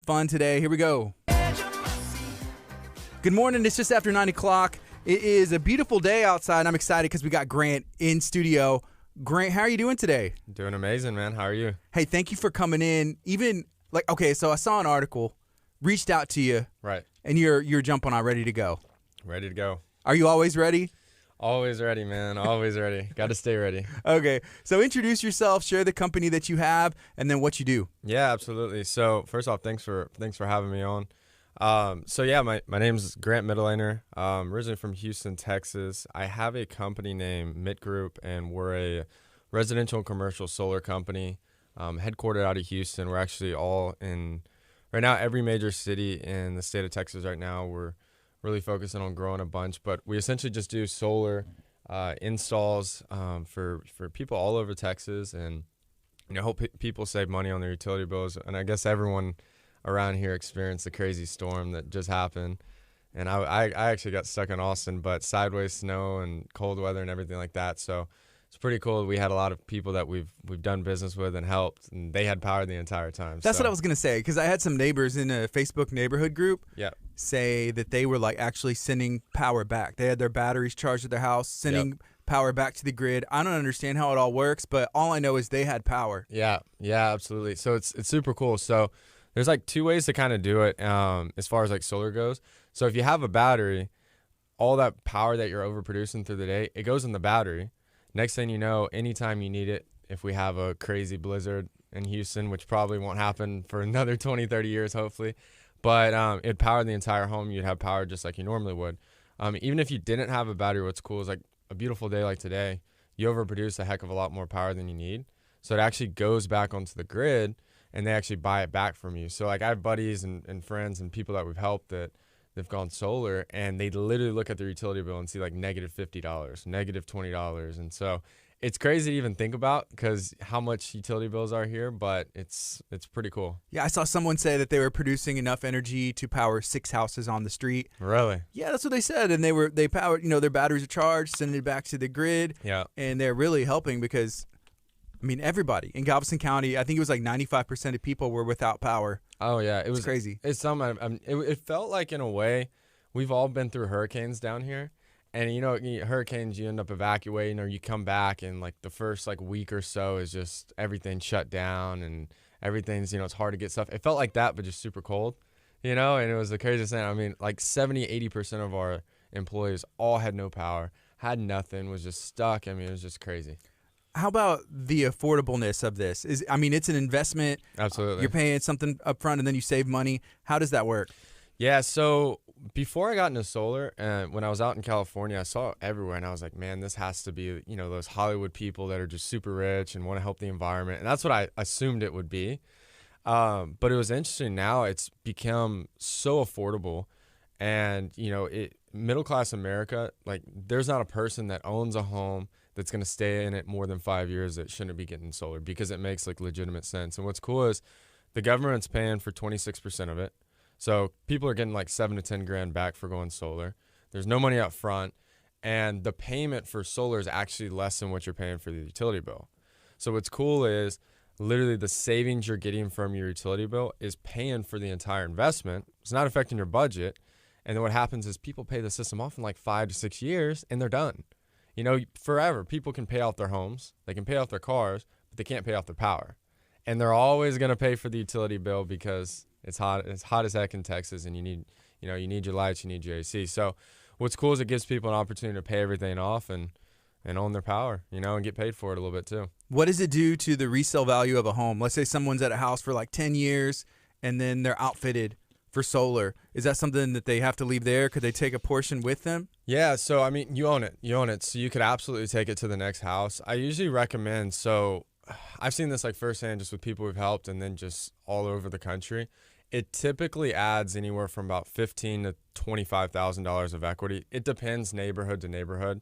fun today. Here we go. Good morning. It's just after 9 o'clock. It is a beautiful day outside. I'm excited because we got Grant in studio. Grant, how are you doing today? Doing amazing, man. How are you? Hey, thank you for coming in. So I saw an article, reached out to you. Right. And you're jumping on, ready to go. Ready to go. Are you always ready? Always ready, man. Always ready. Got to stay ready. Okay. So introduce yourself, share the company that you have, and then what you do. Yeah, absolutely. So first off, thanks for having me on. My name's Grant Mitterlehner. Originally from Houston, Texas. I have a company named Mitt Group, and we're a residential and commercial solar company, headquartered out of Houston. We're actually all in right now every major city in the state of Texas right now. We're really focusing on growing a bunch, but we essentially just do solar installs for people all over Texas, and help people save money on their utility bills. And I guess everyone around here experienced the crazy storm that just happened, and I actually got stuck in Austin, but sideways snow and cold weather and everything like that. So it's pretty cool. We had a lot of people that we've done business with and helped, and they had power the entire time. That's what I was going to say, because I had some neighbors in a Facebook neighborhood group say that they were actually sending power back. They had their batteries charged at their house, sending power back to the grid. I don't understand how it all works, but all I know is they had power. Yeah, absolutely. So it's super cool. So there's two ways to kind of do it as far as solar goes. So if you have a battery, all that power that you're overproducing through the day, it goes in the battery. Next thing you know, anytime you need it, if we have a crazy blizzard in Houston, which probably won't happen for another 20, 30 years, hopefully, but it'd power the entire home. You'd have power just like you normally would. Even if you didn't have a battery, what's cool is a beautiful day like today, you overproduce a heck of a lot more power than you need. So it actually goes back onto the grid, and they actually buy it back from you. So I have buddies and friends and people that we've helped that they've gone solar, and they literally look at their utility bill and see negative $50, negative $20. And so it's crazy to even think about because how much utility bills are here, but it's pretty cool. Yeah, I saw someone say that they were producing enough energy to power 6 houses on the street. Really? Yeah, that's what they said. And they powered, their batteries are charged, sending it back to the grid. Yeah. And they're really helping because, everybody in Galveston County, I think it was 95% of people were without power. Oh, yeah. It was crazy. It's something. It felt like, in a way, we've all been through hurricanes down here. And, hurricanes, you end up evacuating, or you come back, and, the first, week or so is just everything shut down, and everything's, it's hard to get stuff. It felt like that, but just super cold, and it was the craziest thing. 70, 80% of our employees all had no power, had nothing, was just stuck. It was just crazy. How about the affordableness of this? It's an investment. Absolutely. You're paying something up front and then you save money. How does that work? Yeah, so before I got into solar, when I was out in California, I saw it everywhere, and I was like, man, this has to be, those Hollywood people that are just super rich and want to help the environment. And that's what I assumed it would be. But it was interesting. Now it's become so affordable, and, middle-class America, there's not a person that owns a home that's going to stay in it more than 5 years that shouldn't be getting solar, because it makes legitimate sense. And what's cool is the government's paying for 26% of it. So people are getting 7 to 10 grand back for going solar. There's no money up front, and the payment for solar is actually less than what you're paying for the utility bill. So what's cool is literally the savings you're getting from your utility bill is paying for the entire investment. It's not affecting your budget. And then what happens is people pay the system off in 5 to 6 years, and they're done. Forever, people can pay off their homes, they can pay off their cars, but they can't pay off their power. And they're always going to pay for the utility bill because it's hot as heck in Texas, and you need your lights, you need your AC. So what's cool is it gives people an opportunity to pay everything off and own their power, and get paid for it a little bit too. What does it do to the resale value of a home? Let's say someone's at a house for 10 years, and then they're outfitted for solar. Is that something that they have to leave there? Could they take a portion with them? Yeah, so you own it. So you could absolutely take it to the next house. I usually recommend, so I've seen this firsthand just with people we've helped, and then just all over the country. It typically adds anywhere from about $15,000 to $25,000 of equity. It depends neighborhood to neighborhood,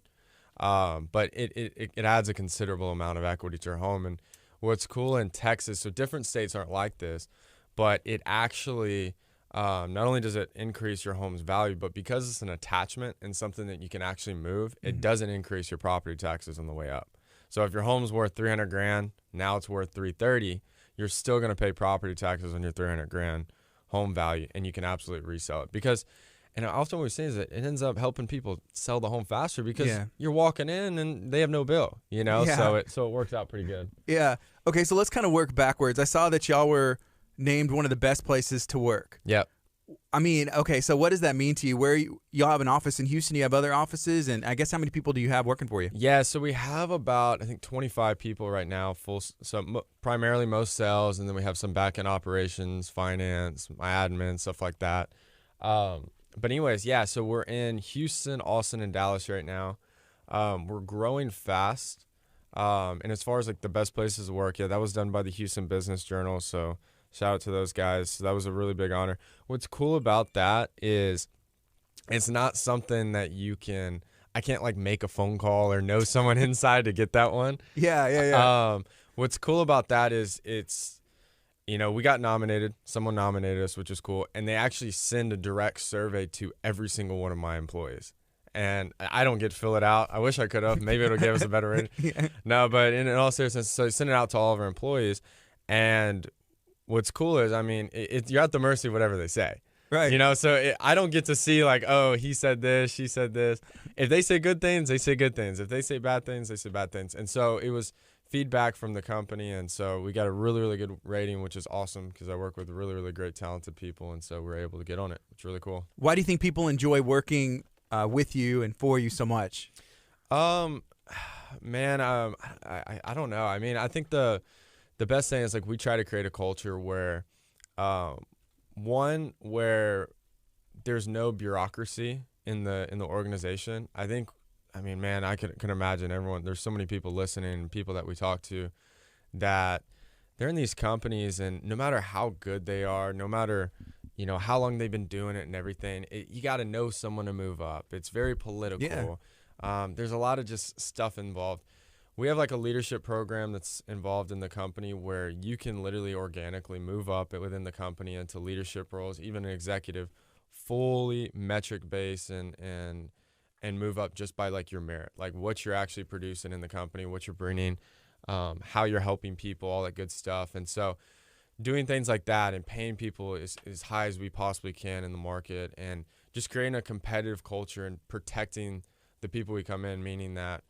but it adds a considerable amount of equity to your home. And what's cool in Texas, so different states aren't like this, but it actually not only does it increase your home's value, but because it's an attachment and something that you can actually move, it doesn't increase your property taxes on the way up. So if your home's worth 300 grand, now it's worth 330, you're still going to pay property taxes on your 300 grand. home value, and you can absolutely resell it. Because, and often what we say is that it ends up helping people sell the home faster because you're walking in and they have no bill, you know? Yeah. So it works out pretty good. Yeah. Okay, so let's kind of work backwards. I saw that y'all were named one of the best places to work. Yep. I mean, okay, so what does that mean to you? Where y'all have an office in Houston? You have other offices, and I guess how many people do you have working for you? Yeah, so we have about, I think, 25 people right now, primarily most sales, and then we have some back-end operations, finance, my admin, stuff like that. But anyways, yeah, so we're in Houston, Austin, and Dallas right now. We're growing fast. And as far as like the best places to work, that was done by the Houston Business Journal, so shout out to those guys. So that was a really big honor. What's cool about that is it's not something that I can't like make a phone call or know someone inside to get that one. Yeah. What's cool about that is it's, we got nominated. Someone nominated us, which is cool. And they actually send a direct survey to every single one of my employees. And I don't get to fill it out. I wish I could have. Maybe it'll give us a better rating. Yeah. No, but in all seriousness, so they send it out to all of our employees. And what's cool is, I mean, you're at the mercy of whatever they say. Right. So I don't get to see like, oh, he said this, she said this. If they say good things, they say good things. If they say bad things, they say bad things. And so it was feedback from the company. And so we got a really, really good rating, which is awesome because I work with really, really great, talented people. And so we're able to get on it. It's really cool. Why do you think people enjoy working with you and for you so much? Man, I don't know. I mean, I think the best thing is like we try to create a culture where, where there's no bureaucracy in the organization. I mean, man, I can imagine everyone. There's so many people listening, people that we talk to, that they're in these companies, and no matter how good they are, no matter how long they've been doing it and everything, you got to know someone to move up. It's very political. Yeah. There's a lot of just stuff involved. We have like a leadership program that's involved in the company where you can literally organically move up within the company into leadership roles, even an executive, fully metric based and move up just by like your merit, like what you're actually producing in the company, what you're bringing, how you're helping people, all that good stuff. And so doing things like that and paying people as high as we possibly can in the market, and just creating a competitive culture and protecting the people we come in, meaning that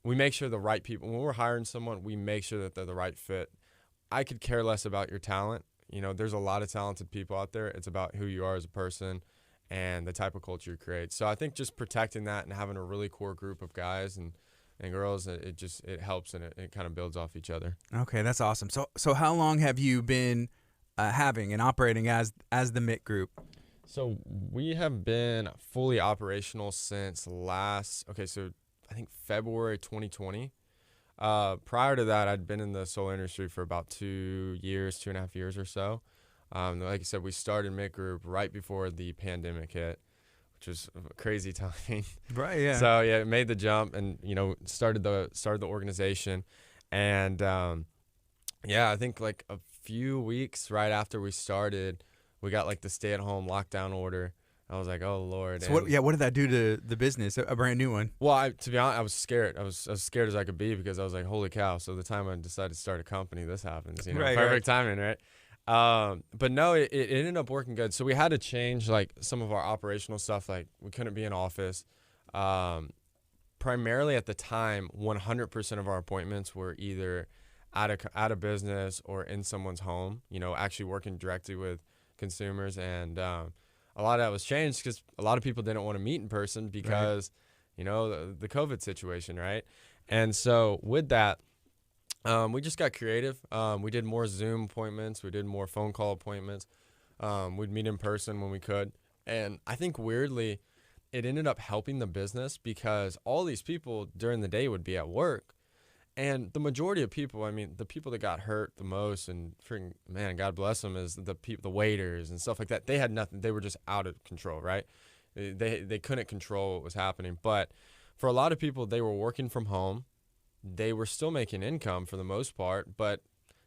we make sure the right people, when we're hiring someone, we make sure that they're the right fit. I could care less about your talent. There's a lot of talented people out there. It's about who you are as a person and the type of culture you create. So I think just protecting that and having a really core group of guys and girls, it helps, and it kind of builds off each other. Okay, that's awesome. So how long have you been having and operating as the MIT group? So we have been fully operational since I think February 2020. Prior to that, I'd been in the solar industry for about 2.5 years or so. Like I said, we started MIT Group right before the pandemic hit, which was crazy timing. Right. Yeah. So yeah, made the jump and started the organization, and I think like a few weeks right after we started, we got like the stay-at-home lockdown order. I was like, oh Lord. So what did that do to the business? A brand new one. Well, to be honest, I was scared. I was as scared as I could be because I was like, holy cow. So the time I decided to start a company, this happens. Right, perfect timing, right? But no, it ended up working good. So we had to change like some of our operational stuff. Like we couldn't be in office. Primarily at the time, 100% of our appointments were either at a business or in someone's home, actually working directly with consumers. And a lot of that was changed because a lot of people didn't want to meet in person because, the COVID situation, right? And so with that, we just got creative. We did more Zoom appointments. We did more phone call appointments. We'd meet in person when we could. And I think weirdly, it ended up helping the business because all these people during the day would be at work. And the majority of people, I mean, the people that got hurt the most, and freaking, man, God bless them, is the waiters and stuff like that. They had nothing. They were just out of control, right? They couldn't control what was happening. But for a lot of people, they were working from home. They were still making income for the most part, but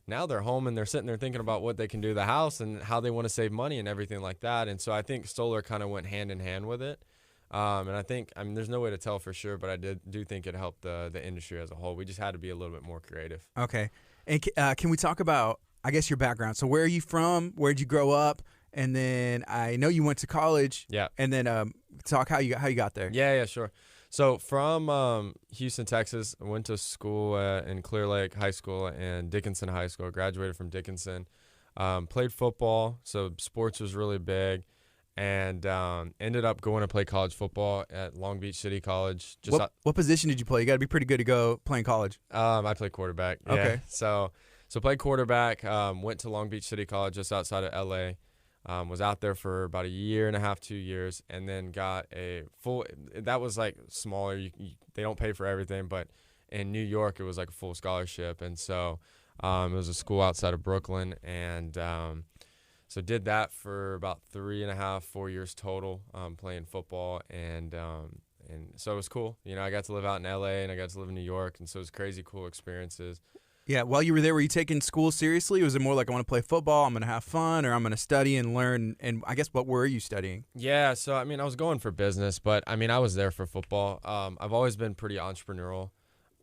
now they're home and they're sitting there thinking about what they can do to the house and how they want to save money and everything like that. And so I think solar kind of went hand in hand with it. And I think, there's no way to tell for sure, but I do think it helped the industry as a whole. We just had to be a little bit more creative. Okay. And can we talk about, I guess, your background? So where are you from? Where did you grow up? and then I know you went to college. Yeah. And then talk how you got there. Yeah, sure. So from Houston, Texas, I went to school in Clear Lake High School and Dickinson High School. I graduated from Dickinson. Played football, so sports was really big, and ended up going to play college football at Long Beach City College. What position did you play? You got to be pretty good to go play in college. I played quarterback. Yeah. Okay. So played quarterback. Went to Long Beach City College just outside of L.A. Was out there for about a year and a half, 2 years, and then got a full. That was like smaller. They don't pay for everything, but in New York it was like a full scholarship, and so it was a school outside of Brooklyn, and so did that for about 3.5, 4 years total, playing football, and so it was cool. You know, I got to live out in LA and I got to live in New York, and so it was crazy cool experiences. Yeah, while you were there, were you taking school seriously? Was it more like I want to play football, I'm going to have fun, or I'm going to study and learn? And I guess what were you studying? Yeah, so I mean, I was going for business, but I mean, I was there for football. I've always been pretty entrepreneurial.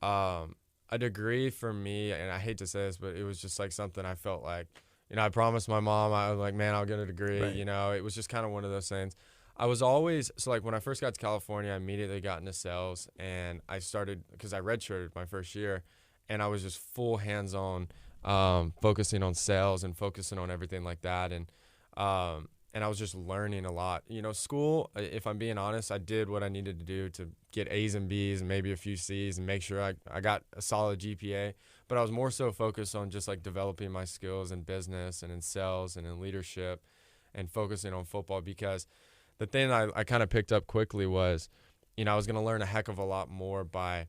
A degree for me, and I hate to say this, but it was just like something I felt like, you know, I promised my mom, I was like, man, I'll get a degree. Right. You know, it was just kind of one of those things. I was always, so like when I first got to California, I immediately got into sales, and I started, because I redshirted my first year, and I was just full hands-on, focusing on sales and focusing on everything like that. And I was just learning a lot. You know, school, if I'm being honest, I did what I needed to do to get A's and B's and maybe a few C's and make sure I got a solid GPA. But I was more so focused on just like developing my skills in business and in sales and in leadership and focusing on football, because the thing I kind of picked up quickly was, you know, I was going to learn a heck of a lot more by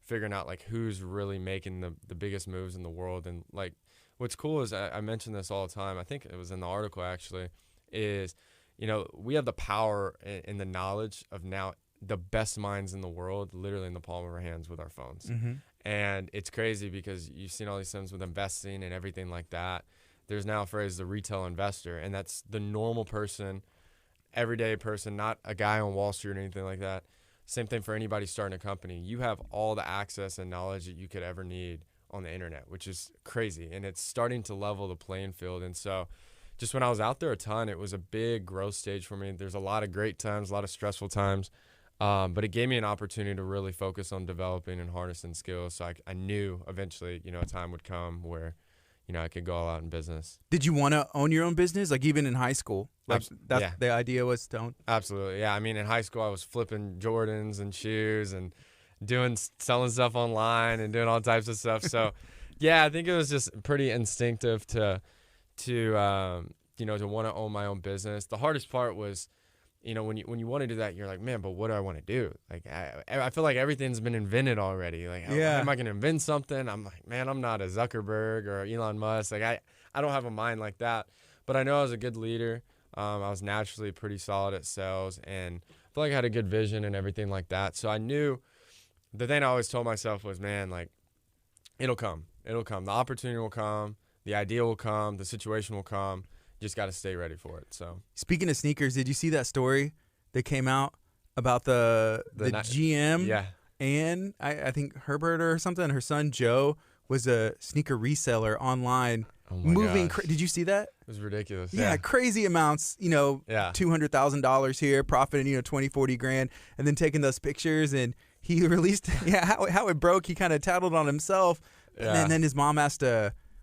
figuring out like who's really making the biggest moves in the world. And like what's cool is I mention this all the time, I think it was in the article actually, is, you know, we have the power and the knowledge of now the best minds in the world literally in the palm of our hands with our phones. Mm-hmm. And it's crazy because you've seen all these things with investing and everything like that. There's now a phrase, the retail investor, and that's the normal person, everyday person, not a guy on Wall Street or anything like that. Same thing for anybody starting a company. You have all the access and knowledge that you could ever need on the internet, which is crazy. And it's starting to level the playing field. And so just when I was out there a ton, it was a big growth stage for me. There's a lot of great times, a lot of stressful times. But it gave me an opportunity to really focus on developing and harnessing skills. So I knew eventually, you know, a time would come where, you know, I could go all out in business. Did you want to own your own business? Like even in high school? Like that's the idea was to own? Absolutely. Yeah. I mean, in high school, I was flipping Jordans and shoes and selling stuff online and doing all types of stuff. So yeah, I think it was just pretty instinctive to want to own my own business. The hardest part was, you know, when you want to do that, you're like, man, but what do I want to do? Like, I feel like everything's been invented already. Like, how am I going to invent something? I'm like, man, I'm not a Zuckerberg or Elon Musk. Like, I don't have a mind like that. But I know I was a good leader. I was naturally pretty solid at sales, and I feel like I had a good vision and everything like that. So I knew the thing I always told myself was, man, like, it'll come. It'll come. The opportunity will come. The idea will come. The situation will come. Just got to stay ready for it. So speaking of sneakers, did you see that story that came out about the GM? Yeah. And I think Herbert or something, her son Joe was a sneaker reseller online. Oh my gosh. Did you see that? It was ridiculous. Yeah, crazy amounts, you know, $200,000 here, profiting, you know, 20, 40 grand, and then taking those pictures, and he released, how it broke, he kind of tattled on himself, and then his mom asked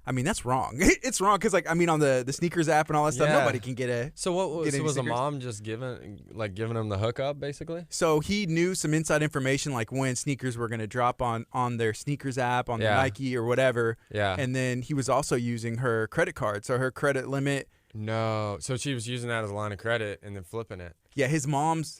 I mean, that's wrong. It's wrong because, like, I mean, on the sneakers app and all that stuff, nobody can get a. So was the mom just giving him the hookup basically? So he knew some inside information, like when sneakers were going to drop on their sneakers app, on the Nike or whatever. Yeah. And then he was also using her credit card, so her credit limit. No, so she was using that as a line of credit and then flipping it. Yeah, his mom's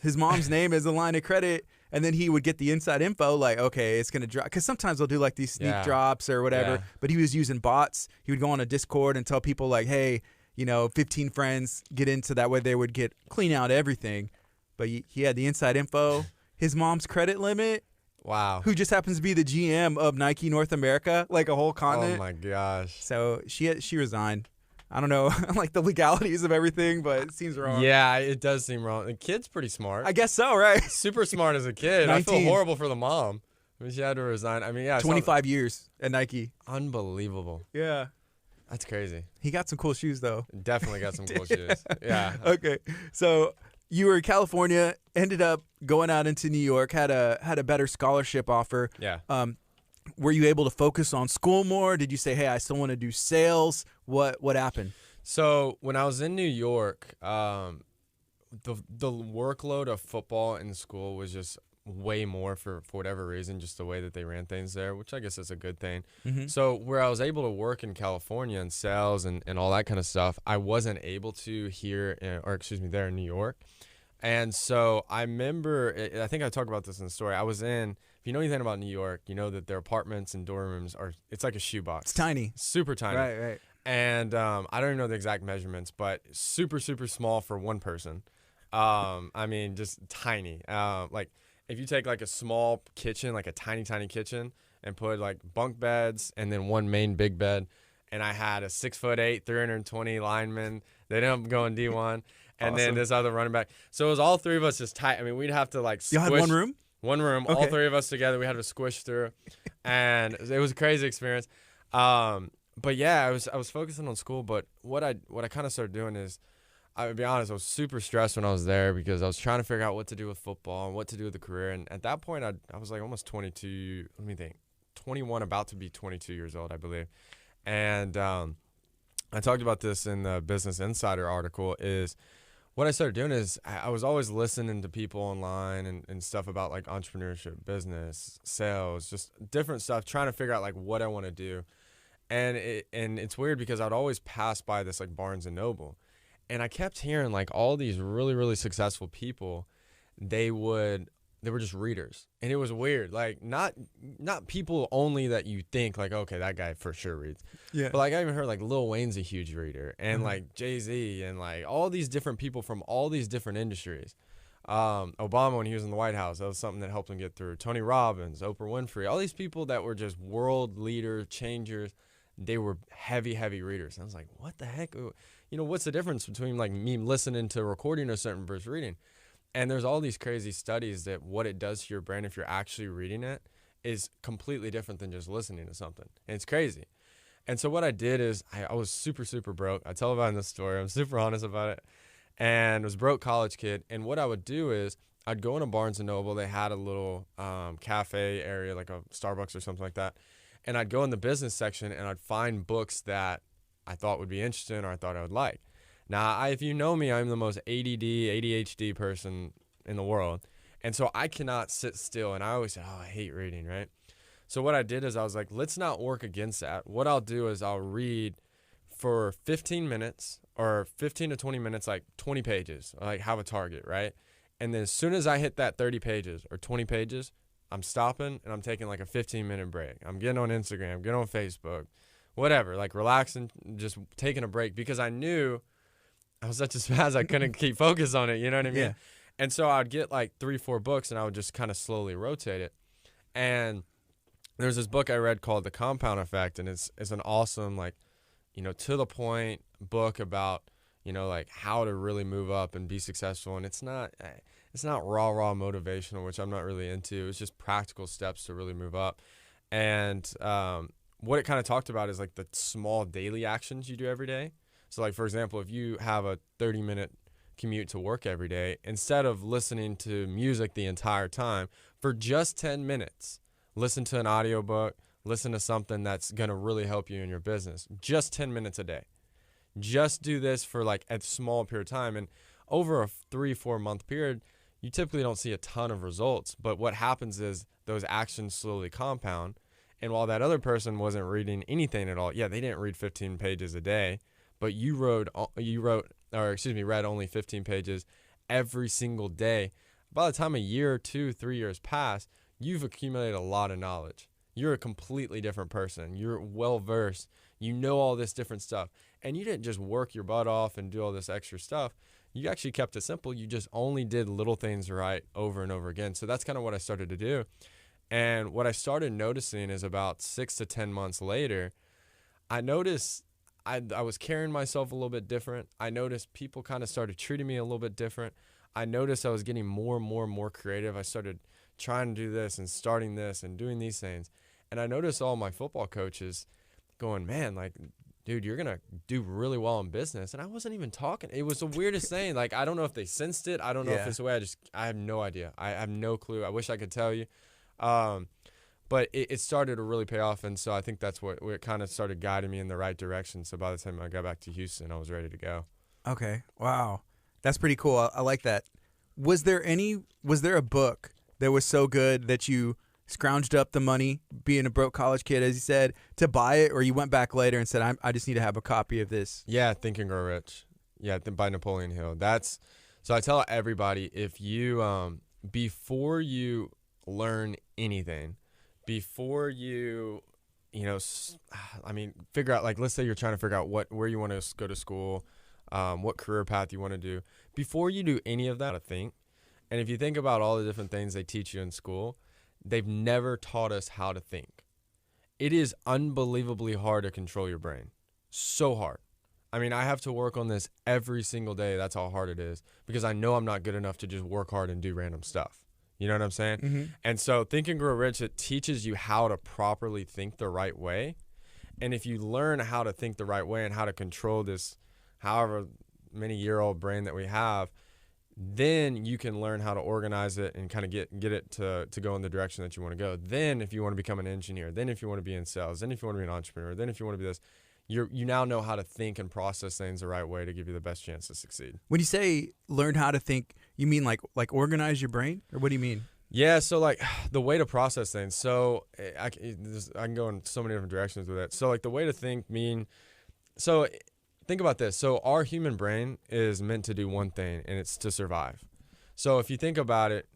name is a line of credit, and then he would get the inside info, like, okay, it's gonna drop, because sometimes they'll do like these sneak drops or whatever. Yeah. But he was using bots. He would go on a Discord and tell people like, hey, you know, 15 friends get into that way. They would clean out everything. But he had the inside info, his mom's credit limit. Wow. Who just happens to be the GM of Nike North America, like a whole continent. Oh my gosh. So she resigned. I don't know, like the legalities of everything, but it seems wrong. Yeah, it does seem wrong. The kid's pretty smart. I guess so, right? Super smart as a kid. 19. I feel horrible for the mom. I mean, she had to resign. I mean, 25 years at Nike. Unbelievable. Yeah. That's crazy. He got some cool shoes, though. Definitely got some cool shoes. Yeah. Okay. So you were in California, ended up going out into New York, had a better scholarship offer. Yeah. Were you able to focus on school more? Did you say, hey, I still want to do sales? What happened? So when I was in New York, the workload of football in school was just way more for whatever reason, just the way that they ran things there, which I guess is a good thing. Mm-hmm. So where I was able to work in California and sales and all that kind of stuff, I wasn't able to there in New York. And so I remember, I think I talked about this in the story. I was in, if you know anything about New York, you know that their apartments and dorm rooms it's like a shoebox. It's tiny. Super tiny. Right. And I don't even know the exact measurements, but super, super small for one person. I mean, just tiny. Like if you take like a small kitchen, like a tiny, tiny kitchen, and put like bunk beds and then one main big bed, and I had a 6'8", 320 lineman. They ended up going D1. And awesome. Then this other running back. So it was all three of us just tight. I mean, we'd have to like squish. You had one room? One room. Okay. All three of us together. We had to squish through. And it was a crazy experience. But yeah, I was focusing on school. But what I kind of started doing is, I would be honest, I was super stressed when I was there because I was trying to figure out what to do with football and what to do with the career. And at that point, I was like almost 22. Let me think. 21, about to be 22 years old, I believe. And I talked about this in the Business Insider article is, what I started doing is I was always listening to people online and stuff about like entrepreneurship, business, sales, just different stuff, trying to figure out like what I want to do. And it's weird because I'd always pass by this like Barnes & Noble. And I kept hearing like all these really, really successful people, they were just readers. And it was weird. Like not people only that you think like, okay, that guy for sure reads. Yeah. But like I even heard like Lil Wayne's a huge reader, and like Jay-Z, and like all these different people from all these different industries. Obama, when he was in the White House, that was something that helped him get through. Tony Robbins, Oprah Winfrey, all these people that were just world leaders, changers, they were heavy, heavy readers. And I was like, what the heck? You know, what's the difference between like me listening to a recording or something versus reading? And there's all these crazy studies that what it does to your brain if you're actually reading it is completely different than just listening to something. And it's crazy. And so what I did is I was super, super broke. I tell about in this story. I'm super honest about it. And was a broke college kid. And what I would do is I'd go into Barnes & Noble. They had a little cafe area, like a Starbucks or something like that. And I'd go in the business section and I'd find books that I thought would be interesting or I thought I would like. Now, if you know me, I'm the most ADD, ADHD person in the world. And so I cannot sit still. And I always say, I hate reading, right? So what I did is I was like, let's not work against that. What I'll do is I'll read for 15 minutes or 15 to 20 minutes, like 20 pages, like have a target, right? And then as soon as I hit that 30 pages or 20 pages, I'm stopping and I'm taking like a 15-minute break. I'm getting on Instagram, getting on Facebook, whatever, like relaxing, just taking a break because I knew I was such a spaz I couldn't keep focus on it, you know what I mean? Yeah. And so I'd get like 3-4 books and I would just kind of slowly rotate it. And there's this book I read called The Compound Effect, and it's an awesome, like, you know, to the point book about, you know, like how to really move up and be successful. And it's not raw motivational, which I'm not really into. It's just practical steps to really move up. And what it kind of talked about is like the small daily actions you do every day. So like, for example, if you have a 30-minute commute to work every day, instead of listening to music the entire time, for just 10 minutes, listen to an audiobook, listen to something that's going to really help you in your business. Just 10 minutes a day. Just do this for like a small period of time. And over a 3-4 month period, you typically don't see a ton of results. But what happens is those actions slowly compound. And while that other person wasn't reading anything at all, yeah, they didn't read 15 pages a day, but you read only 15 pages every single day. By the time a year or 2, 3 years pass, you've accumulated a lot of knowledge. You're a completely different person. You're well-versed. You know all this different stuff. And you didn't just work your butt off and do all this extra stuff. You actually kept it simple. You just only did little things right over and over again. So that's kind of what I started to do. And what I started noticing is about 6 to 10 months later, I noticed I was carrying myself a little bit different. I noticed people kind of started treating me a little bit different. I noticed I was getting more and more creative. I started trying to do this and starting this and doing these things. And I noticed all my football coaches going, man, like dude, you're going to do really well in business. And I wasn't even talking. It was the weirdest thing. Like, I don't know if they sensed it. I don't know if it's the way I have no idea. I have no clue. I wish I could tell you. But it started to really pay off. And so I think that's what it kind of started guiding me in the right direction. So by the time I got back to Houston, I was ready to go. Okay. Wow. That's pretty cool. I like that. Was there a book that was so good that you scrounged up the money, being a broke college kid, as you said, to buy it, or you went back later and said, I just need to have a copy of this? Yeah, Think and Grow Rich. Yeah, by Napoleon Hill. So I tell everybody, if you, before you learn anything, before you, figure out, like, let's say you're trying to figure out where you want to go to school, what career path you want to do, before you do any of that, I think, and if you think about all the different things they teach you in school, they've never taught us how to think. It is unbelievably hard to control your brain. So hard. I mean, I have to work on this every single day. That's how hard it is, because I know I'm not good enough to just work hard and do random stuff. You know what I'm saying? Mm-hmm. And so Think and Grow Rich, it teaches you how to properly think the right way. And if you learn how to think the right way and how to control this however many year-old brain that we have, then you can learn how to organize it and kind of get it to go in the direction that you want to go. Then if you want to become an engineer, then if you want to be in sales, then if you want to be an entrepreneur, then if you want to be this, you now know how to think and process things the right way to give you the best chance to succeed. When you say learn how to think, you mean like organize your brain, or what do you mean? Yeah, so like the way to process things. So I can go in so many different directions with it. So like the way to think so think about this. So our human brain is meant to do one thing, and it's to survive. So if you think about it,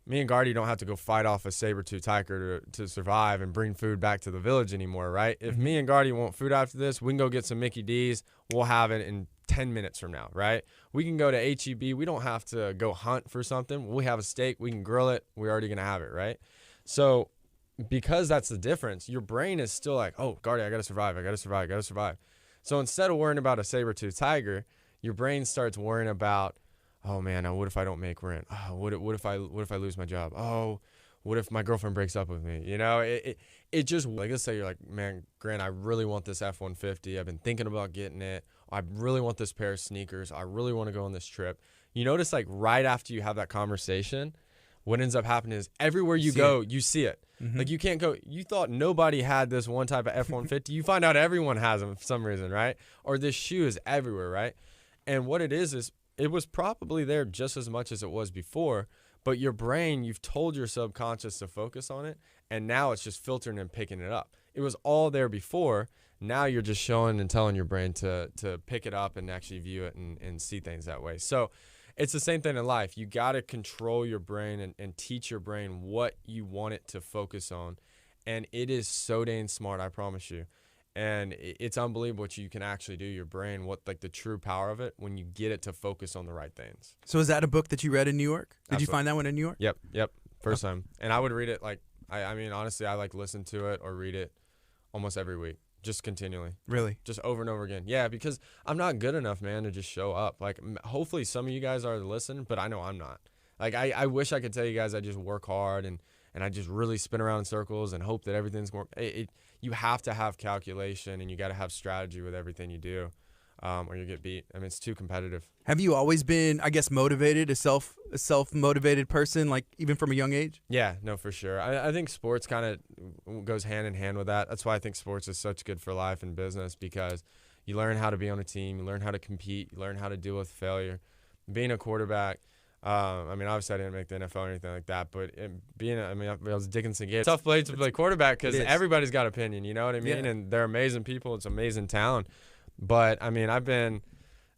me and Gardy don't have to go fight off a saber-toothed tiger to survive and bring food back to the village anymore, right? If me and Gardy want food after this, we can go get some Mickey D's. We'll have it in 10 minutes from now, right? We can go to HEB. We don't have to go hunt for something. We have a steak. We can grill it. We're already going to have it, right? So because that's the difference, your brain is still like, oh, Gardy, I got to survive. I got to survive. I got to survive. So instead of worrying about a saber-toothed tiger, your brain starts worrying about, oh man, now what if I don't make rent? Oh, what if I lose my job? Oh, what if my girlfriend breaks up with me? You know, it just, like, let's say you're like, man, Grant, I really want this F-150. I've been thinking about getting it. I really want this pair of sneakers. I really want to go on this trip. You notice, like, right after you have that conversation, what ends up happening is everywhere you go, you see it. Mm-hmm. Like, you can't go, you thought nobody had this one type of F-150. You find out everyone has them for some reason, right? Or this shoe is everywhere, right? And what it is it was probably there just as much as it was before, but your brain, you've told your subconscious to focus on it, and now it's just filtering and picking it up. It was all there before. Now you're just showing and telling your brain to pick it up and actually view it and see things that way. So it's the same thing in life. You got to control your brain and teach your brain what you want it to focus on. And it is so dang smart, I promise you. And it's unbelievable what you can actually do, your brain, what, like, the true power of it when you get it to focus on the right things. So is that a book that you read in New York? Did Absolutely. You find that one in New York? Yep. First time. And I would read it, like, I mean, honestly, I like listen to it or read it almost every week, just continually. Really? Just over and over again. Yeah, because I'm not good enough, man, to just show up. Like, hopefully some of you guys are listening, but I know I'm not. Like, I wish I could tell you guys I just work hard and I just really spin around in circles and hope that everything's going. You have to have calculation, and you got to have strategy with everything you do, or you get beat. I mean, it's too competitive. Have you always been, I guess, motivated, a self-motivated person, like even from a young age? Yeah, no, for sure. I think sports kind of goes hand in hand with that. That's why I think sports is such good for life and business, because you learn how to be on a team, you learn how to compete, you learn how to deal with failure. Being a quarterback, I mean, obviously I didn't make the NFL or anything like that, but I was Dickinson Gates. Tough place to play quarterback because everybody's got opinion, you know what I mean? Yeah. And they're amazing people. It's amazing talent. But, I mean, I've been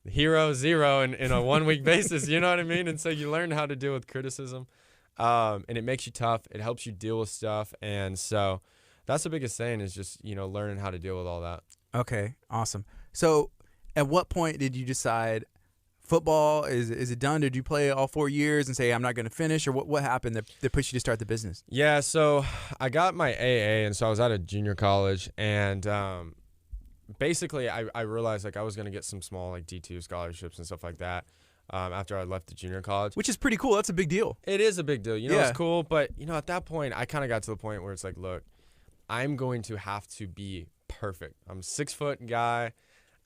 hero, zero in a one-week basis, you know what I mean? And so you learn how to deal with criticism, and it makes you tough. It helps you deal with stuff. And so that's the biggest thing is just, learning how to deal with all that. Okay, awesome. So at what point did you decide football, is it done? Did you play all 4 years and say, I'm not going to finish? Or what happened that pushed you to start the business? Yeah, so I got my AA, and so I was at a junior college, and basically I realized, like, I was going to get some small, like, D2 scholarships and stuff like that after I left the junior college. Which is pretty cool. That's a big deal. It is a big deal. It's cool. But, at that point, I kind of got to the point where it's like, look, I'm going to have to be perfect. I'm a 6-foot guy.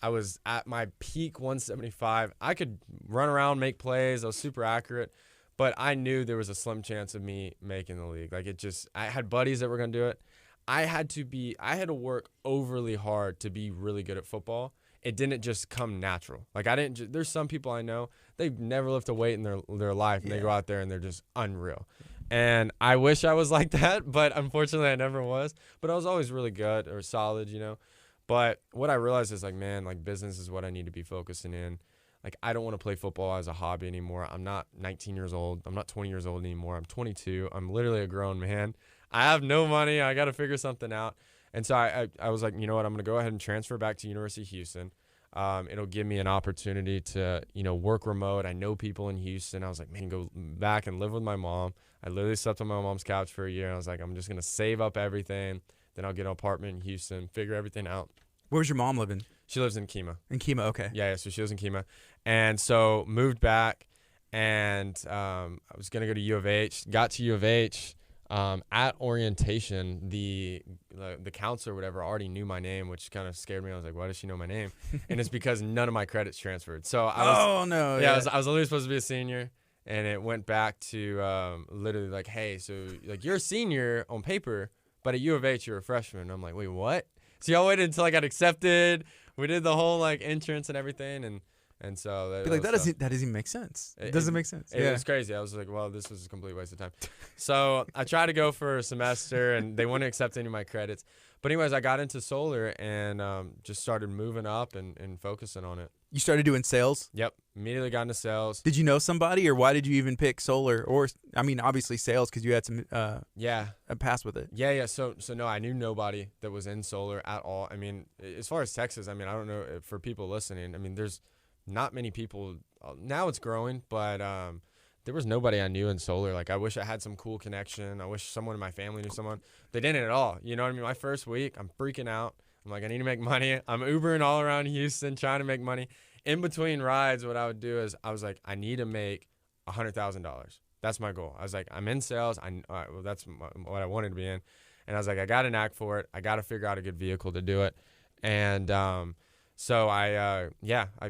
I was at my peak 175. I could run around, make plays. I was super accurate, but I knew there was a slim chance of me making the league. Like I had buddies that were going to do it. I had to work overly hard to be really good at football. It didn't just come natural. Like there's some people I know, they've never lifted a weight in their life, and they go out there and they're just unreal. And I wish I was like that, but unfortunately I never was. But I was always really good or solid, you know. But what I realized is like, man, like business is what I need to be focusing in. Like I don't want to play football as a hobby anymore. I'm not 19 years old. I'm not 20 years old anymore. I'm 22. I'm literally a grown man. I have no money. I got to figure something out. And so I was like, you know what? I'm going to go ahead and transfer back to University of Houston. It'll give me an opportunity to, you know, work remote. I know people in Houston. I was like, man, go back and live with my mom. I literally slept on my mom's couch for a year. And I was like, I'm just going to save up everything. Then I'll get an apartment in Houston, figure everything out. Where's your mom living? She lives in KHEA. In KHEA, okay. Yeah, so she lives in KHEA. And so moved back, and I was going to go to U of H. Got to U of H. At orientation, the counselor or whatever already knew my name, which kind of scared me. I was like, why does she know my name? And it's because none of my credits transferred. So I was, I was literally supposed to be a senior, and it went back to literally like, hey, so like you're a senior on paper, but at U of H you're a freshman. And I'm like, wait, what? So y'all waited until I got accepted. We did the whole like entrance and everything, and so that doesn't make sense. It doesn't make sense. It was crazy. I was like, well, this was a complete waste of time. So I tried to go for a semester, and they wouldn't accept any of my credits. But anyways, I got into solar and just started moving up and focusing on it. You started doing sales? Yep. Immediately got into sales. Did you know somebody, or why did you even pick solar? Or, I mean, obviously sales because you had some a pass with it. Yeah. So no, I knew nobody that was in solar at all. I mean, as far as Texas, I mean, I don't know for people listening. I mean, there's not many people. Now it's growing, but there was nobody I knew in solar. Like, I wish I had some cool connection. I wish someone in my family knew someone. They didn't at all. You know what I mean? My first week, I'm freaking out. I'm like, I need to make money. I'm Ubering all around Houston trying to make money. In between rides, what I would do is I was like, I need to make $100,000. That's my goal. I was like, I'm in sales. That's what I wanted to be in. And I was like, I got a knack for it. I got to figure out a good vehicle to do it. And so I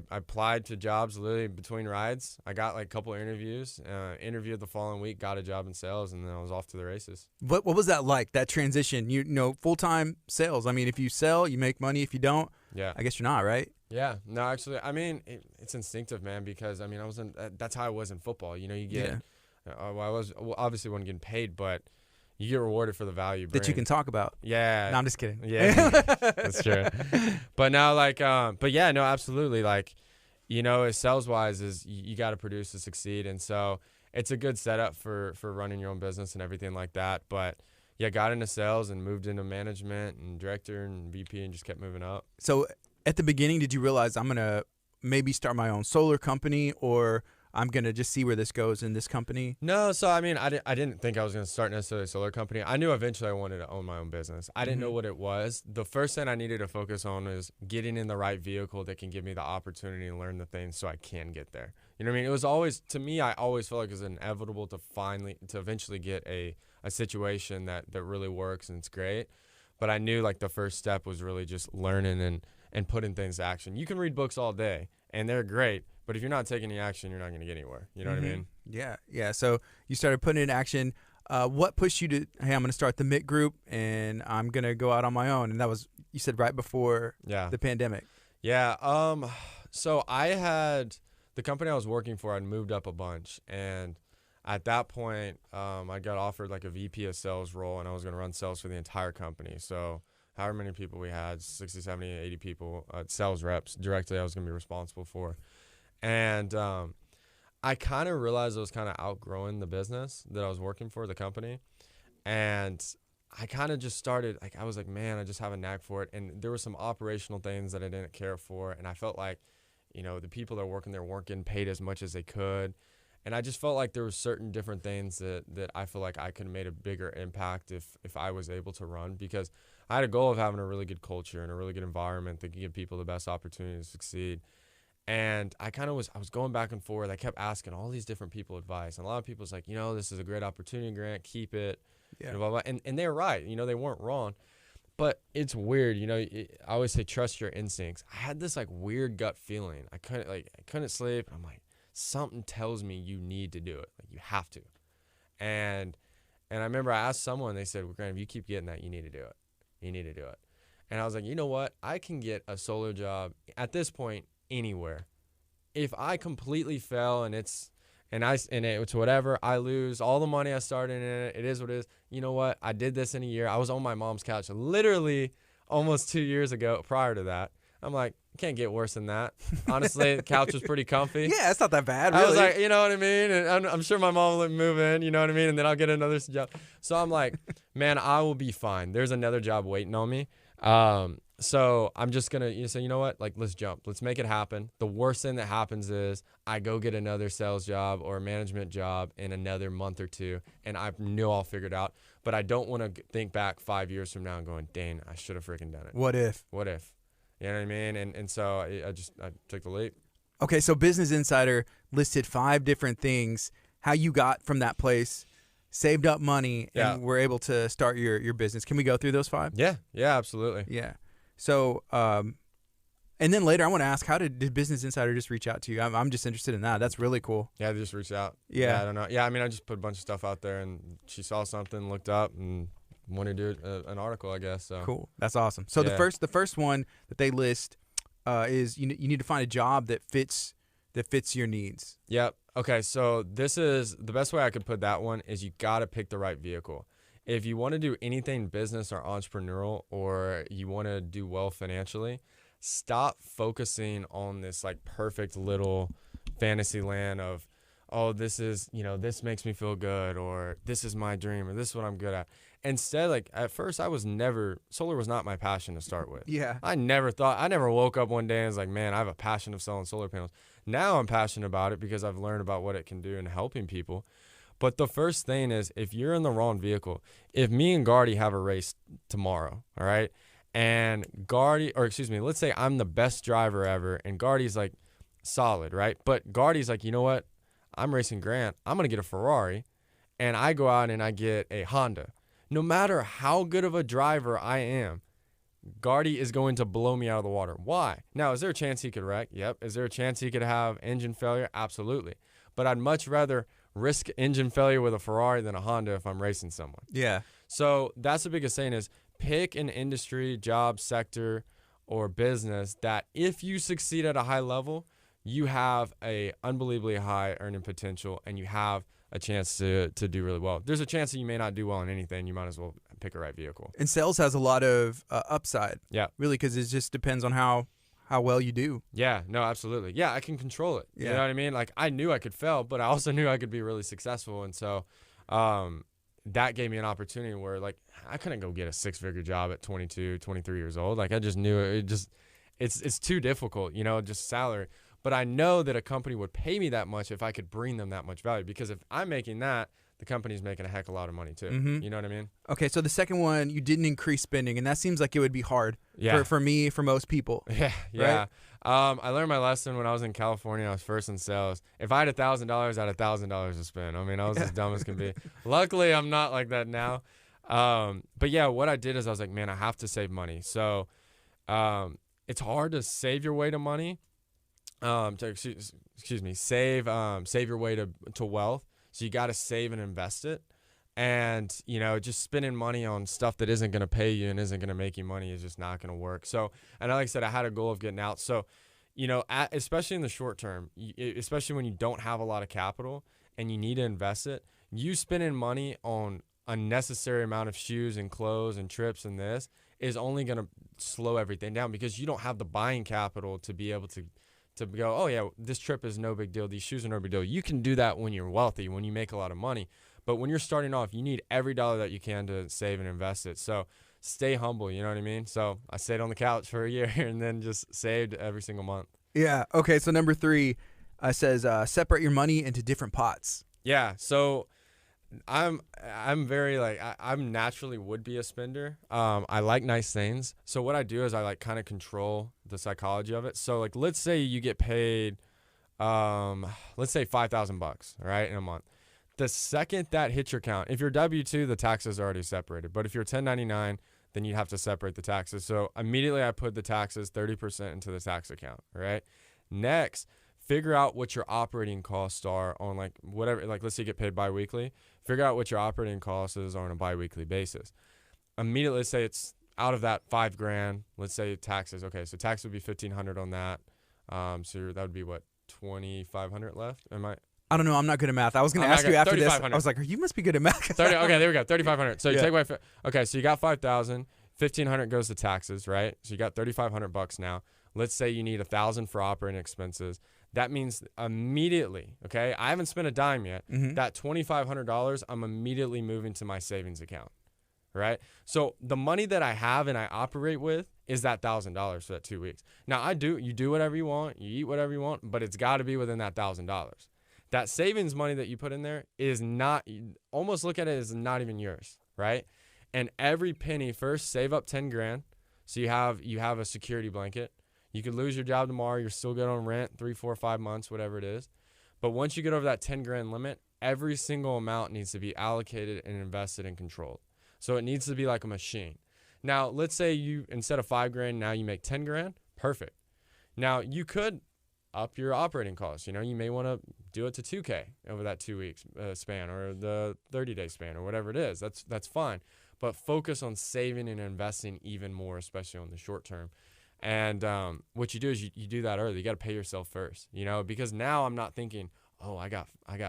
applied to jobs literally between rides. I got like a couple interviews, interviewed the following week, got a job in sales, and then I was off to the races. What was that like, that transition? You know, full-time sales. I mean, if you sell, you make money. If you don't, I guess you're not, right? Yeah. No, actually, I mean, it's instinctive, man, because, I mean, that's how I was in football. You know, you get, obviously wasn't getting paid, but you get rewarded for the value you bring. That you can talk about. Yeah. No, I'm just kidding. Yeah, that's true. But now, like, but yeah, no, absolutely. Like, you know, sales-wise is you got to produce to succeed. And so it's a good setup for running your own business and everything like that. But yeah, got into sales and moved into management and director and VP and just kept moving up. So at the beginning, did you realize I'm going to maybe start my own solar company, or I'm going to just see where this goes in this company? No, so I mean, I didn't think I was going to start necessarily a solar company. I knew eventually I wanted to own my own business. I didn't know what it was. The first thing I needed to focus on is getting in the right vehicle that can give me the opportunity to learn the things so I can get there. You know what I mean? It was always, to me, I always felt like it was inevitable to eventually get a situation that really works and it's great. But I knew like the first step was really just learning and putting things to action. You can read books all day and they're great, but if you're not taking the action, you're not going to get anywhere. You know what I mean? Yeah. So you started putting it in action. What pushed you to, hey, I'm going to start the MIT group and I'm going to go out on my own? And that was, you said, right before the pandemic. Yeah. So I had the company I was working for, I'd moved up a bunch. And at that point, I got offered like a VP of sales role, and I was going to run sales for the entire company. So however many people we had, 60, 70, 80 people, sales reps directly I was going to be responsible for. And I kind of realized I was kind of outgrowing the business that I was working for, the company. And I kind of just started, like, I was like, man, I just have a knack for it. And there were some operational things that I didn't care for. And I felt like, you know, the people that were working there weren't getting paid as much as they could. And I just felt like there were certain different things that I feel like I could have made a bigger impact if I was able to run, because I had a goal of having a really good culture and a really good environment that could give people the best opportunity to succeed. And I was going back and forth. I kept asking all these different people advice. And a lot of people was like, you know, this is a great opportunity, Grant, keep it. Yeah. Blah, blah, blah. And they're right. You know, they weren't wrong. But it's weird, I always say trust your instincts. I had this like weird gut feeling. I couldn't sleep. I'm like, something tells me you need to do it. Like you have to. And I remember I asked someone, they said, well, Grant, if you keep getting that, you need to do it. You need to do it. And I was like, you know what? I can get a solar job at this point anywhere. If I completely fail and it's whatever, I lose all the money I started in it. It is what it is. You know what? I did this in a year. I was on my mom's couch literally almost 2 years ago prior to that. I'm like, can't get worse than that. Honestly, the couch was pretty comfy. Yeah, it's not that bad, really. I was like, you know what I mean? And I'm sure my mom will move in, you know what I mean? And then I'll get another job. So I'm like, man, I will be fine. There's another job waiting on me. So I'm just going to say, you know what? Like, let's jump. Let's make it happen. The worst thing that happens is I go get another sales job or a management job in another month or two, and I know I'll figure it out. But I don't want to think back 5 years from now and going, dang, I should have freaking done it. What if? What if? You know what I mean? And so I took the leap. Okay, so Business Insider listed 5 different things, how you got from that place, saved up money, and were able to start your business. Can we go through those 5? Yeah, absolutely. Yeah. So, and then later I want to ask, how did Business Insider just reach out to you? I'm just interested in that. That's really cool. Yeah, they just reached out. Yeah. I don't know. Yeah, I mean, I just put a bunch of stuff out there, and she saw something, looked up, and wanted to do an article, I guess. So cool. That's awesome. So the first one that they list is you need to find a job that fits your needs. Yep. Okay, so this is the best way I could put that one is you got to pick the right vehicle. If you want to do anything business or entrepreneurial, or you want to do well financially, stop focusing on this like perfect little fantasy land of, oh, this is, this makes me feel good, or this is my dream, or this is what I'm good at. Instead, like at first solar was not my passion to start with. Yeah. I never woke up one day and was like, man, I have a passion of selling solar panels. Now I'm passionate about it because I've learned about what it can do and helping people. But the first thing is, if you're in the wrong vehicle, if me and Gardy have a race tomorrow, all right, and let's say I'm the best driver ever, and Gardy's like solid, right? But Gardy's like, you know what? I'm racing Grant. I'm going to get a Ferrari, and I go out and I get a Honda. No matter how good of a driver I am, Gardy is going to blow me out of the water. Why? Now, is there a chance he could wreck? Yep. Is there a chance he could have engine failure? Absolutely. But I'd much rather risk engine failure with a Ferrari than a Honda if I'm racing someone. Yeah. So that's the biggest thing is pick an industry, job, sector, or business that if you succeed at a high level, you have a unbelievably high earning potential and you have a chance to do really well. There's a chance that you may not do well in anything. You might as well pick a right vehicle. And sales has a lot of upside. Yeah. Really, because it just depends on how well you do. Yeah, no, absolutely. Yeah, I can control it. Yeah. You know what I mean? Like I knew I could fail, but I also knew I could be really successful. And so that gave me an opportunity where like I couldn't go get a 6-figure job at 22, 23 years old. Like I just knew it's too difficult, just salary. But I know that a company would pay me that much if I could bring them that much value. Because if I'm making that, the company's making a heck of a lot of money too. Mm-hmm. You know what I mean? Okay, so the second one, you didn't increase spending, and that seems like it would be hard for me, for most people. Yeah. Right? I learned my lesson when I was in California. I was first in sales. If I had $1,000, I had $1,000 to spend. I mean, I was as dumb as can be. Luckily, I'm not like that now. But yeah, what I did is I was like, man, I have to save money. So it's hard to save your way to money. Save your way to wealth. So you got to save and invest it. And, just spending money on stuff that isn't going to pay you and isn't going to make you money is just not going to work. So, and like I said, I had a goal of getting out. So, especially in the short term, especially when you don't have a lot of capital and you need to invest it, you spending money on unnecessary amount of shoes and clothes and trips and this is only going to slow everything down because you don't have the buying capital to be able to go, oh yeah, this trip is no big deal. These shoes are no big deal. You can do that when you're wealthy, when you make a lot of money. But when you're starting off, you need every dollar that you can to save and invest it. So stay humble, you know what I mean? So I stayed on the couch for a year and then just saved every single month. Yeah. Okay. So number 3 says separate your money into different pots. Yeah. So I'm very I'm naturally would be a spender. I like nice things. So what I do is I like kind of control the psychology of it. So like let's say you get paid, let's say $5,000, right, in a month. The second that hits your account, if you're W-2, the taxes are already separated. But if you're 1099, then you'd have to separate the taxes. So immediately I put the taxes 30% into the tax account, right? Next, figure out what your operating costs are on like whatever, like let's say you get paid biweekly, figure out what your operating costs is on a biweekly basis. Immediately, let's say it's out of that $5,000, let's say taxes. Okay, so tax would be $1,500 on that. So that would be what, $2,500 left? I don't know. I'm not good at math. I was going to ask you after this. I was like, you must be good at math. 30, okay, there we go. $3,500. So you take away. Okay, so you got $5,000. $1,500 goes to taxes, right? So you got $3,500 now. Let's say you need $1,000 for operating expenses. That means immediately, okay, I haven't spent a dime yet. That $2,500, I'm immediately moving to my savings account, right? So the money that I have and I operate with is that $1,000 for that 2 weeks. Now you do whatever you want, you eat whatever you want, but it's got to be within that $1,000. That savings money that you put in there is not, almost look at it as not even yours, right? And every penny, first save up 10 grand. So you have a security blanket. You could lose your job tomorrow. You're still good on rent, 3, 4, 5 months, whatever it is. But once you get over that 10 grand limit, every single amount needs to be allocated and invested and controlled. So it needs to be like a machine. Now, let's say you, instead of 5 grand, now you make 10 grand. Perfect. Now you could up your operating costs. You know, you may want to do it to 2K over that 2 weeks span or the 30-day span or whatever it is. That's fine. But focus on saving and investing even more, especially on the short term. And what you do is you do that early. You got to pay yourself first, you know, because now I'm not thinking, oh, I got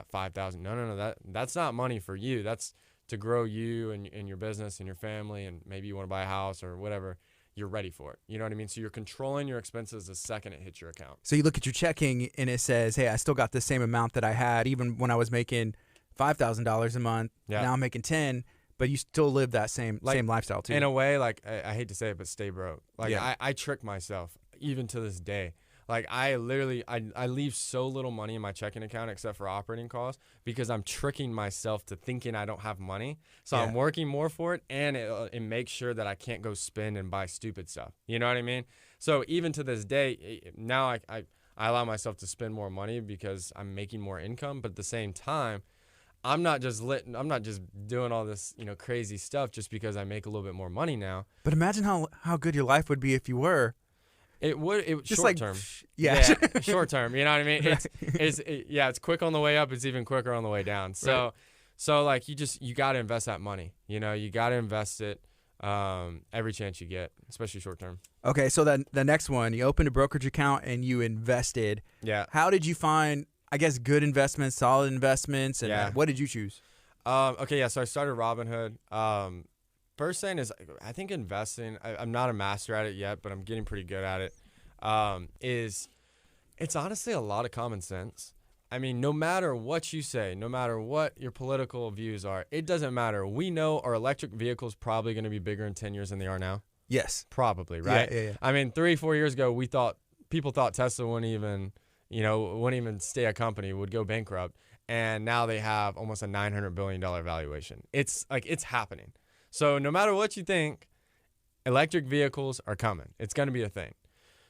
5,000. No. That's not money for you. That's to grow you and your business and your family. And maybe you want to buy a house or whatever. You're ready for it. You know what I mean? So you're controlling your expenses the second it hits your account. So you look at your checking and it says, hey, I still got the same amount that I had even when I was making $5,000 a month. Yeah. Now I'm making 10. But you still live that same lifestyle too. In a way, like I hate to say it, but stay broke. Like I trick myself even to this day. Like I literally I leave so little money in my checking account except for operating costs because I'm tricking myself to thinking I don't have money. So I'm working more for it, and it makes sure that I can't go spend and buy stupid stuff. You know what I mean? So even to this day, now I allow myself to spend more money because I'm making more income, but at the same time, I'm not just doing all this, you know, crazy stuff just because I make a little bit more money now. But imagine how good your life would be if you were. It would just short term. Yeah. Short term. You know what I mean? It's quick on the way up. It's even quicker on the way down. So like you got to invest that money. You know, you got to invest it every chance you get, especially short term. Okay, so the next one, you opened a brokerage account and you invested. Yeah. How did you find, I guess, good investments, solid investments, and what did you choose? So I started Robinhood. First thing is, I think investing, I'm not a master at it yet, but I'm getting pretty good at it, it's honestly a lot of common sense. I mean, no matter what you say, no matter what your political views are, it doesn't matter. We know our electric vehicles probably going to be bigger in 10 years than they are now. Yes. Probably, right? Yeah. I mean, 3-4 years ago, people thought Tesla wouldn't even stay a company, would go bankrupt. And now they have almost a $900 billion valuation. It's happening. So no matter what you think, electric vehicles are coming. It's going to be a thing.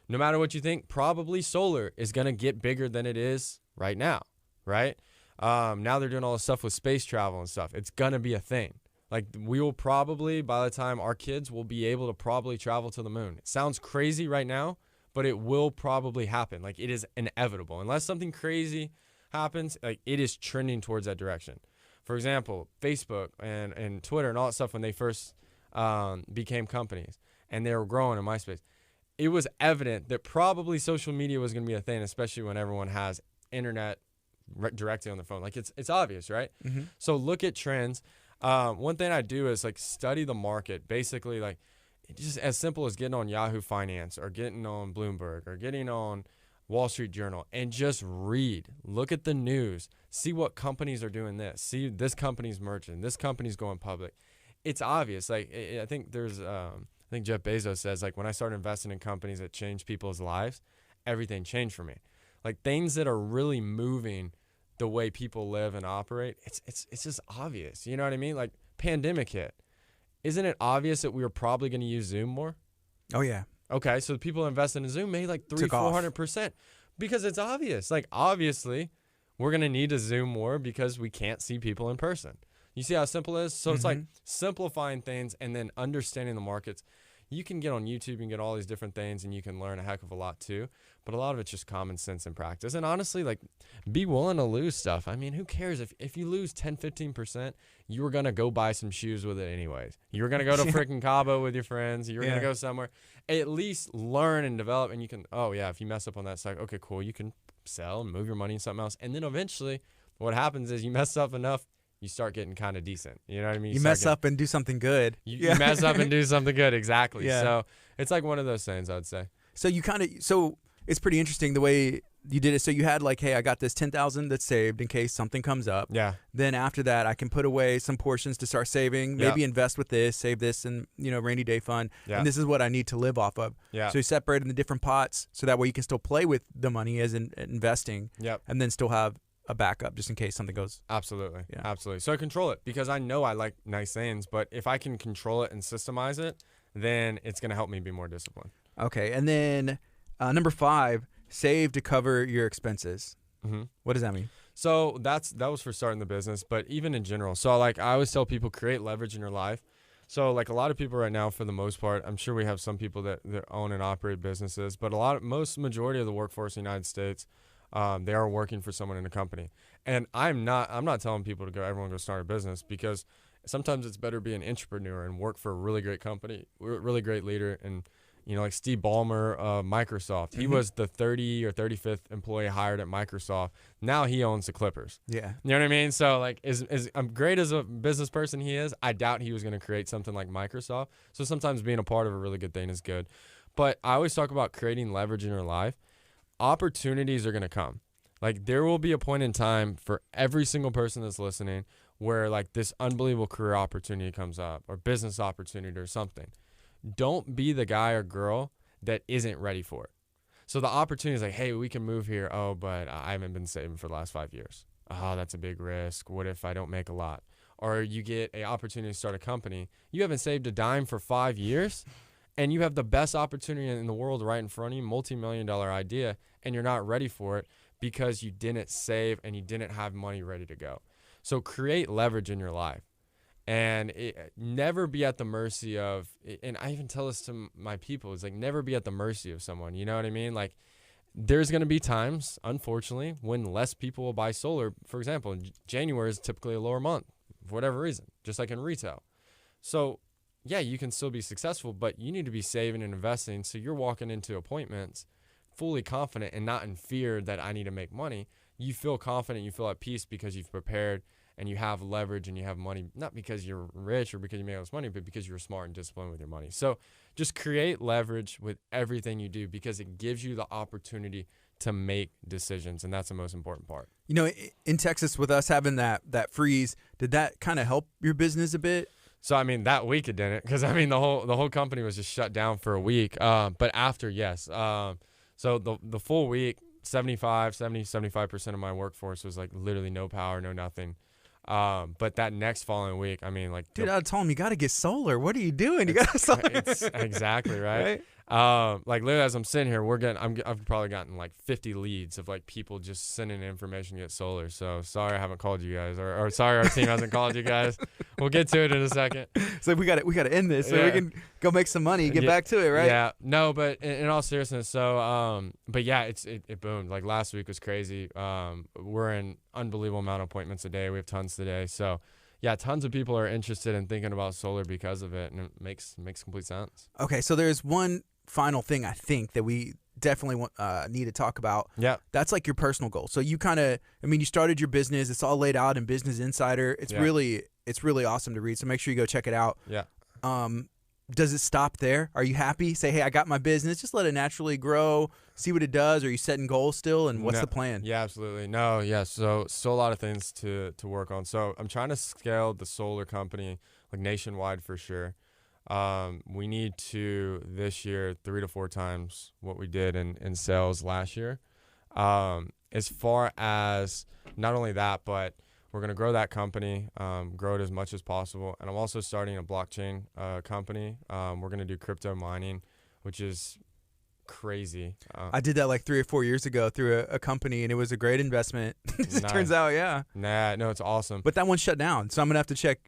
No matter what you think, probably solar is going to get bigger than it is right now, right? Now they're doing all this stuff with space travel and stuff. It's going to be a thing. Like we will probably, by the time our kids will be able to probably travel to the moon. It sounds crazy right now, but it will probably happen. Like it is inevitable. Unless something crazy happens, like it is trending towards that direction. For example, Facebook and Twitter and all that stuff, when they first became companies and they were growing in MySpace, it was evident that probably social media was going to be a thing, especially when everyone has internet directly on their phone. Like it's obvious, right? Mm-hmm. So look at trends. One thing I do is like study the market. Basically, like just as simple as getting on Yahoo Finance or getting on Bloomberg or getting on Wall Street Journal and just read, look at the news, see what companies are doing this, see this company's merging, this company's going public. It's obvious. Like I think Jeff Bezos says, like when I started investing in companies that change people's lives, everything changed for me. Like things that are really moving the way people live and operate. It's just obvious. You know what I mean? Like pandemic hit. Isn't it obvious that we were probably going to use Zoom more? Oh yeah. Okay, so people invested in Zoom made like 300-400% because it's obvious. Like obviously, we're gonna need to Zoom more because we can't see people in person. You see how simple it is? So it's like simplifying things and then understanding the markets. You can get on YouTube and get all these different things, and you can learn a heck of a lot too. But a lot of it's just common sense and practice. And honestly, like, be willing to lose stuff. I mean, who cares if you lose 10, 15%, you were going to go buy some shoes with it anyways. You were going to go to freaking Cabo with your friends. You were going to go somewhere. At least learn and develop, and you can, if you mess up on that side, okay, cool. You can sell and move your money in something else. And then eventually what happens is you mess up enough, you start getting kind of decent. You know what I mean? You mess up and do something good. You mess up and do something good. Exactly. Yeah. So it's like one of those things, I'd say. So so it's pretty interesting the way you did it. So you had like, hey, I got this 10,000 that's saved in case something comes up. Yeah. Then after that, I can put away some portions to start saving, maybe invest with this, save this, and rainy day fund. Yeah. And this is what I need to live off of. Yeah. So you separate in the different pots so that way you can still play with the money as in investing. Yep. And then still have a backup just in case something goes. Absolutely. Yeah. Absolutely. So I control it because I know I like nice things, but if I can control it and systemize it, then it's going to help me be more disciplined. Okay. And then number 5, save to cover your expenses. Mm-hmm. What does that mean? So that was for starting the business, but even in general. So like I always tell people, create leverage in your life. So like a lot of people right now, for the most part, I'm sure we have some people that own and operate businesses, but majority of the workforce in the United States, they are working for someone in a company. And I'm not telling people to everyone go start a business, because sometimes it's better to be an entrepreneur and work for a really great company, really great leader. And, like Steve Ballmer, Microsoft, he was the 30 or 35th employee hired at Microsoft. Now he owns the Clippers. Yeah. You know what I mean? So like, as great as a business person he is, I doubt he was going to create something like Microsoft. So sometimes being a part of a really good thing is good. But I always talk about creating leverage in your life. Opportunities are going to come. Like, there will be a point in time for every single person that's listening where like this unbelievable career opportunity comes up, or business opportunity or something. Don't be the guy or girl that isn't ready for it. So the opportunity is like, hey, we can move here. Oh, but I haven't been saving for the last 5 years. Oh, that's a big risk. What if I don't make a lot? Or you get an opportunity to start a company. You haven't saved a dime for 5 years, and you have the best opportunity in the world right in front of you, multi-million-dollar idea, and you're not ready for it because you didn't save and you didn't have money ready to go. So create leverage in your life. And never be at the mercy of, and I even tell this to my people, it's like, never be at the mercy of someone. You know what I mean? Like, there's going to be times, unfortunately, when less people will buy solar. For example, January is typically a lower month for whatever reason, just like in retail. So yeah, you can still be successful, but you need to be saving and investing so you're walking into appointments fully confident and not in fear that I need to make money. You feel confident, you feel at peace because you've prepared and you have leverage and you have money, not because you're rich or because you make all this money, but because you're smart and disciplined with your money. So just create leverage with everything you do, because it gives you the opportunity to make decisions, and that's the most important part. In Texas, with us having that freeze, did that kind of help your business a bit? So, I mean, that week it didn't, because, I mean, the whole company was just shut down for a week. But after, yes. So the full week, 75% of my workforce was like literally no power, no nothing. But that next following week, I mean, like, dude, I told him, you got to get solar. What are you doing? You got solar. It's exactly right. Like, literally, as I'm sitting here, I've probably gotten like 50 leads of like people just sending information to get solar. So sorry I haven't called you guys, or sorry our team hasn't called you guys. We'll get to it in a second. So we got to end this so we can go make some money and get back to it, right? Yeah. No, but in all seriousness, so but yeah, it boomed. Like, last week was crazy. We're in unbelievable amount of appointments a day. We have tons today. So yeah, tons of people are interested in thinking about solar because of it, and it makes complete sense. Okay, so there's one final thing I think that we definitely need to talk about. Yeah, that's like your personal goal. So you you started your business. It's all laid out in Business Insider. It's really awesome to read. So make sure you go check it out. Yeah. Does it stop there? Are you happy? Say, hey, I got my business. Just let it naturally grow. See what it does. Are you setting goals still? And what's the plan? Yeah, absolutely. No, yeah. So still a lot of things to work on. So I'm trying to scale the solar company like nationwide for sure. We need to this year 3 to 4 times what we did in sales last year. As far as not only that, but we're going to grow that company, grow it as much as possible. And I'm also starting a blockchain company. We're going to do crypto mining, which is crazy. I did that like 3 or 4 years ago through a company, and it was a great investment. It turns out, yeah. No, it's awesome. But that one shut down, so I'm gonna have to check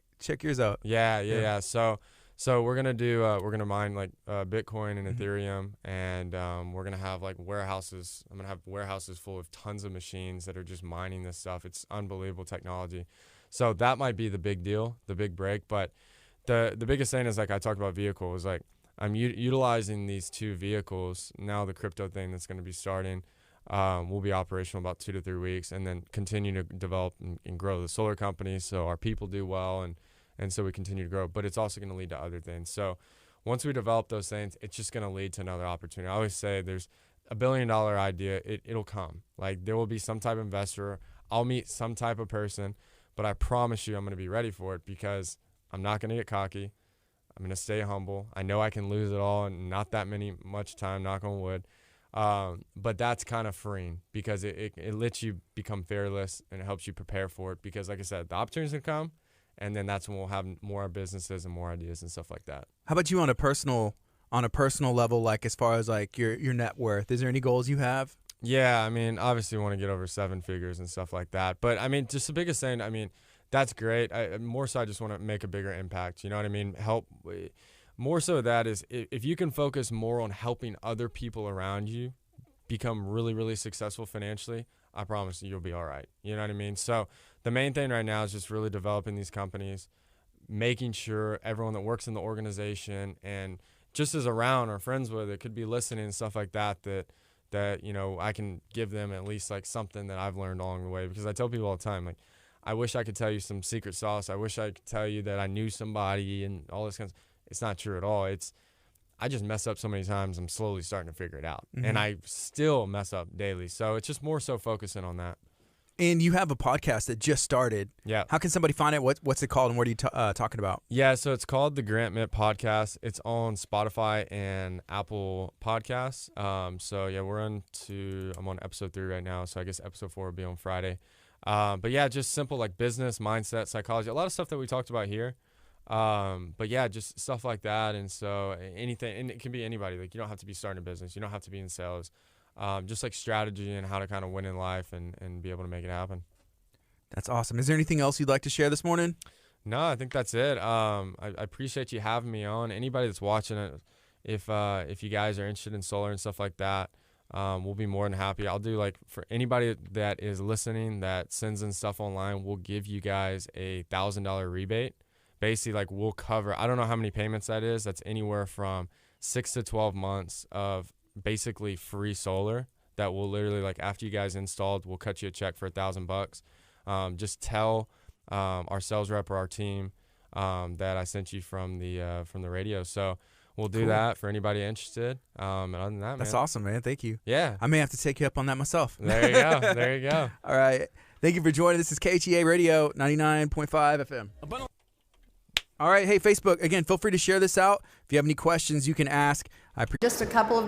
yours out. Yeah. So we're gonna do we're gonna mine like Bitcoin and Ethereum, and we're gonna have like warehouses. I'm gonna have warehouses full of tons of machines that are just mining this stuff. It's unbelievable technology. So that might be the big deal, the big break. But the biggest thing is, like I talked about vehicles, like I'm utilizing these 2 vehicles. Now the crypto thing that's going to be starting will be operational about 2 to 3 weeks, and then continue to develop and grow the solar company so our people do well, and so we continue to grow. But it's also going to lead to other things. So once we develop those things, it's just going to lead to another opportunity. I always say there's a $1 billion idea. It'll come. Like there will be some type of investor. I'll meet some type of person, but I promise you I'm going to be ready for it because I'm not going to get cocky. I'm going to stay humble. I know I can lose it all and not that much time, knock on wood. But that's kind of freeing because it lets you become fearless, and it helps you prepare for it because, like I said, the opportunities will come, and then that's when we'll have more businesses and more ideas and stuff like that. How about you on a personal level, like as far as like your net worth? Is there any goals you have? Yeah, I mean, obviously we want to get over 7 figures and stuff like that. But, I mean, just the biggest thing, I mean, that's great. More so I just want to make a bigger impact. You know what I mean? Help. More so that is if you can focus more on helping other people around you become really, really successful financially, I promise you'll be all right. You know what I mean? So the main thing right now is just really developing these companies, making sure everyone that works in the organization and just is around or friends with it could be listening and stuff like that, you know, I can give them at least like something that I've learned along the way. Because I tell people all the time, like, I wish I could tell you some secret sauce. I wish I could tell you that I knew somebody and all this kind of. It's not true at all. I just mess up so many times. I'm slowly starting to figure it out, and I still mess up daily. So it's just more so focusing on that. And you have a podcast that just started. Yeah. How can somebody find it? What's it called, and what are you talking about? Yeah, so it's called the Grant Mitt Podcast. It's on Spotify and Apple Podcasts. So yeah, I'm on episode 3 right now. So I guess episode 4 will be on Friday. But yeah, just simple like business, mindset, psychology, a lot of stuff that we talked about here. But yeah, just stuff like that. And so anything, and it can be anybody. Like you don't have to be starting a business. You don't have to be in sales. Just like strategy and how to kind of win in life and be able to make it happen. That's awesome. Is there anything else you'd like to share this morning? No, I think that's it. I appreciate you having me on. Anybody that's watching it, if you guys are interested in solar and stuff like that, we'll be more than happy. I'll do like for anybody that is listening that sends in stuff online, we'll give you guys a $1,000 rebate. Basically, like we'll cover, I don't know how many payments that is. That's anywhere from 6 to 12 months of basically free solar that will literally, like after you guys installed, we'll cut you a check for $1,000. Just tell our sales rep or our team that I sent you from the radio. So we'll do that for anybody interested. And other than that, that's awesome, man. Thank you. Yeah. I may have to take you up on that myself. There you go. There you go. All right. Thank you for joining. This is KHEA Radio 99.5 FM. All right. Hey, Facebook, again, feel free to share this out. If you have any questions, you can ask. Just a couple of